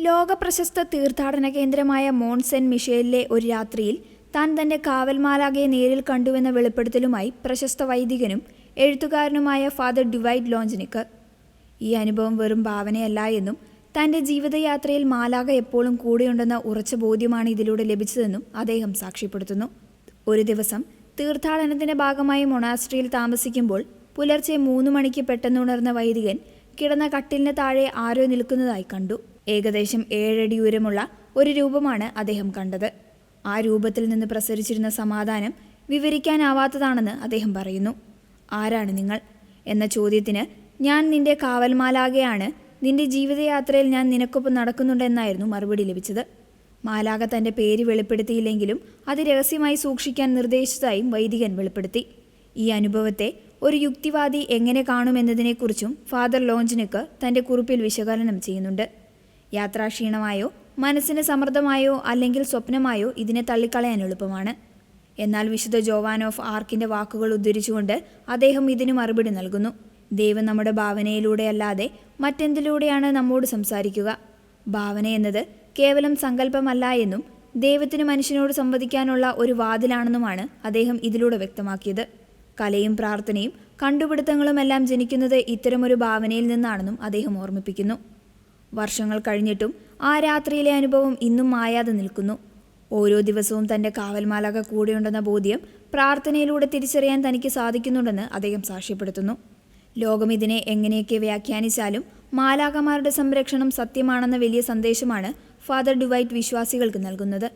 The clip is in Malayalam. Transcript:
ലോകപ്രശസ്ത തീർത്ഥാടന കേന്ദ്രമായ മോണ്ട് സെന്റ് മിഷേലിലെ ഒരു രാത്രിയിൽ താൻ തന്റെ കാവൽമാലാകയെ നേരിൽ കണ്ടുവെന്ന വെളിപ്പെടുത്തലുമായി പ്രശസ്ത വൈദികനും എഴുത്തുകാരനുമായ ഫാദർ ഡ്യുവൈറ്റ് ലോഞ്ചനിക്ക്. ഈ അനുഭവം വെറും ഭാവനയല്ല എന്നും തന്റെ ജീവിതയാത്രയിൽ മാലാക എപ്പോഴും കൂടെയുണ്ടെന്ന ഉറച്ച ബോധ്യമാണ് ഇതിലൂടെ ലഭിച്ചതെന്നും അദ്ദേഹം സാക്ഷ്യപ്പെടുത്തുന്നു. ഒരു ദിവസം തീർത്ഥാടനത്തിന്റെ ഭാഗമായി മൊണാസ്ട്രിയിൽ താമസിക്കുമ്പോൾ പുലർച്ചെ 3 മണിക്ക് പെട്ടെന്നുണർന്ന വൈദികൻ കിടന്ന കട്ടിലിന് താഴെ ആരോ നിൽക്കുന്നതായി കണ്ടു. ഏകദേശം 7 അടി ഉയരമുള്ള ഒരു രൂപമാണ് അദ്ദേഹം കണ്ടത്. ആ രൂപത്തിൽ നിന്ന് പ്രസരിച്ചിരുന്ന സമാധാനം വിവരിക്കാനാവാത്തതാണെന്ന് അദ്ദേഹം പറയുന്നു. ആരാണ് നിങ്ങൾ എന്ന ചോദ്യത്തിന് ഞാൻ നിന്റെ കാവൽമാലാകയാണ്, നിന്റെ ജീവിതയാത്രയിൽ ഞാൻ നിനക്കൊപ്പം നടക്കുന്നുണ്ടെന്നായിരുന്നു മറുപടി ലഭിച്ചത്. മാലാക തന്റെ പേര് വെളിപ്പെടുത്തിയില്ലെങ്കിലും അത് രഹസ്യമായി സൂക്ഷിക്കാൻ നിർദ്ദേശിച്ചതായും വൈദികൻ വെളിപ്പെടുത്തി. ഈ അനുഭവത്തെ ഒരു യുക്തിവാദി എങ്ങനെ കാണുമെന്നതിനെക്കുറിച്ചും ഫാദർ ലോഞ്ചനിക്ക് തന്റെ കുറിപ്പിൽ വിശകലനം ചെയ്യുന്നുണ്ട്. യാത്രാക്ഷീണമായോ മനസ്സിന് സമ്മർദ്ദമായോ അല്ലെങ്കിൽ സ്വപ്നമായോ ഇതിനെ തള്ളിക്കളയാൻ എളുപ്പമാണ്. എന്നാൽ വിശുദ്ധ ജോവാൻ ഓഫ് ആർക്കിന്റെ വാക്കുകൾ ഉദ്ധരിച്ചുകൊണ്ട് അദ്ദേഹം ഇതിന് മറുപടി നൽകുന്നു. ദൈവം നമ്മുടെ ഭാവനയിലൂടെയല്ലാതെ മറ്റെന്തിലൂടെയാണ് നമ്മോട് സംസാരിക്കുക? ഭാവന എന്നത് കേവലം സങ്കല്പമല്ല എന്നും ദൈവത്തിന് മനുഷ്യനോട് സംവദിക്കാനുള്ള ഒരു വാതിലാണെന്നുമാണ് അദ്ദേഹം ഇതിലൂടെ വ്യക്തമാക്കിയത്. കലയും പ്രാർത്ഥനയും കണ്ടുപിടുത്തങ്ങളുമെല്ലാം ജനിക്കുന്നത് ഇത്തരമൊരു ഭാവനയിൽ നിന്നാണെന്നും അദ്ദേഹം ഓർമ്മിപ്പിക്കുന്നു. വർഷങ്ങൾ കഴിഞ്ഞിട്ടും ആ രാത്രിയിലെ അനുഭവം ഇന്നും മായാതെ നിൽക്കുന്നു. ഓരോ ദിവസവും തൻ്റെ കാവൽമാലാക കൂടെയുണ്ടെന്ന ബോധ്യം പ്രാർത്ഥനയിലൂടെ തിരിച്ചറിയാൻ തനിക്ക് സാധിക്കുന്നുണ്ടെന്ന് അദ്ദേഹം സാക്ഷ്യപ്പെടുത്തുന്നു. ലോകം ഇതിനെ എങ്ങനെയൊക്കെ വ്യാഖ്യാനിച്ചാലും മാലാകമാരുടെ സംരക്ഷണം സത്യമാണെന്ന വലിയ സന്ദേശമാണ് ഫാദർ ഡ്യുവൈറ്റ് വിശ്വാസികൾക്ക് നൽകുന്നത്.